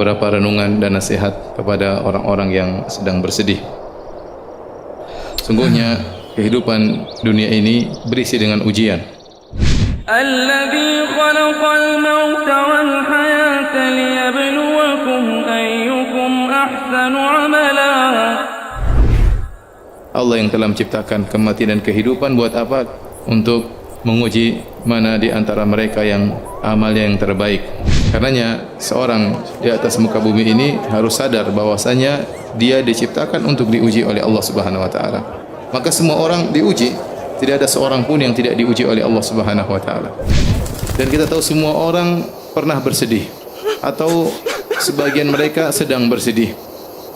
beberapa renungan dan nasihat kepada orang-orang yang sedang bersedih. Sungguhnya kehidupan dunia ini berisi dengan ujian. الذي خلق الموت والحياة ليبلوكم أيكم أحسن عملا. Allah yang telah menciptakan kematian dan kehidupan buat apa? Untuk menguji mana di antara mereka yang amalnya yang terbaik. Karenanya seorang di atas muka bumi ini harus sadar bahwasanya dia diciptakan untuk diuji oleh Allah Subhanahu wa taala. Maka semua orang diuji, tidak ada seorang pun yang tidak diuji oleh Allah Subhanahu wa taala. Dan kita tahu semua orang pernah bersedih atau sebagian mereka sedang bersedih.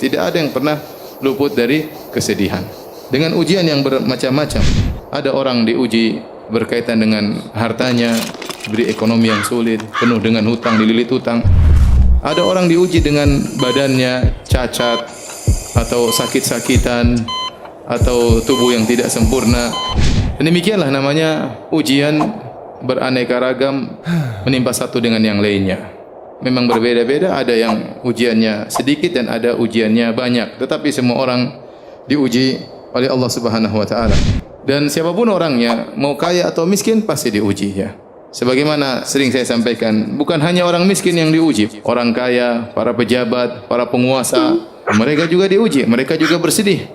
Tidak ada yang pernah luput dari kesedihan. Dengan ujian yang bermacam-macam. Ada orang diuji berkaitan dengan hartanya, diberi ekonomi yang sulit, penuh dengan hutang, dililit hutang. Ada orang diuji dengan badannya cacat atau sakit-sakitan atau tubuh yang tidak sempurna. Dan demikianlah namanya ujian beraneka ragam menimpa satu dengan yang lainnya. Memang berbeda-beda, ada yang ujiannya sedikit dan ada ujiannya banyak. Tetapi semua orang diuji oleh Allah Subhanahu wa taala. Dan siapapun orangnya, mau kaya atau miskin pasti diuji ya. Sebagaimana sering saya sampaikan, bukan hanya orang miskin yang diuji, orang kaya, para pejabat, para penguasa, mereka juga diuji, mereka juga bersedih.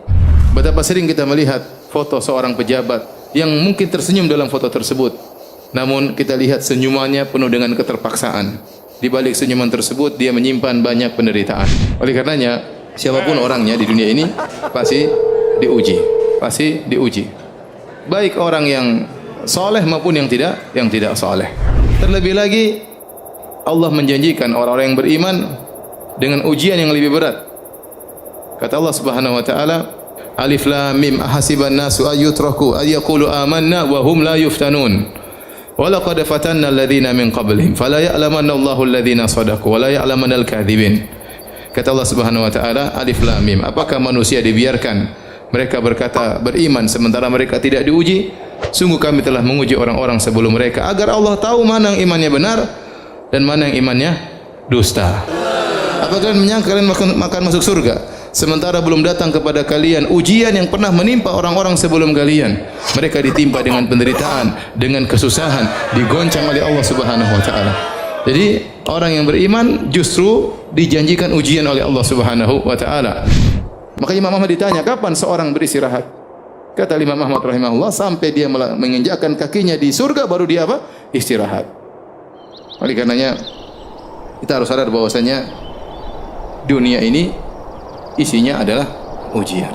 Betapa sering kita melihat foto seorang pejabat yang mungkin tersenyum dalam foto tersebut. Namun kita lihat senyumannya penuh dengan keterpaksaan. Di balik senyuman tersebut dia menyimpan banyak penderitaan. Oleh karenanya, siapapun orangnya di dunia ini pasti diuji. Baik orang yang soleh maupun yang tidak soleh. Terlebih lagi Allah menjanjikan orang-orang yang beriman dengan ujian yang lebih berat. Kata Allah Subhanahu wa taala, Alif Lam Mim ahasiban nasu ayyutraku ayyaqulu amanna wa hum la yuftanun. Wa laqad fatanna alladhina min qablihim fala ya'lamanna Allahu alladhina shadaqu wa la ya'lamanna al-kadhibin. Kata Allah Subhanahu wa taala, Alif Lam Mim, apakah manusia dibiarkan mereka berkata beriman sementara mereka tidak diuji? Sungguh kami telah menguji orang-orang sebelum mereka agar Allah tahu mana yang imannya benar dan mana yang imannya dusta. Apakah kalian menyangka kalian akan masuk surga sementara belum datang kepada kalian ujian yang pernah menimpa orang-orang sebelum kalian? Mereka ditimpa dengan penderitaan, dengan kesusahan, digoncang oleh Allah Subhanahu wa taala. Jadi orang yang beriman justru dijanjikan ujian oleh Allah Subhanahu wa taala. Maka Imam Ahmad ditanya, kapan seorang beristirahat? Kata Imam Ahmad rahimahullah, sampai dia menginjakkan kakinya di surga baru dia apa? Istirahat. Oleh karenanya kita harus sadar bahwasanya dunia ini isinya adalah ujian.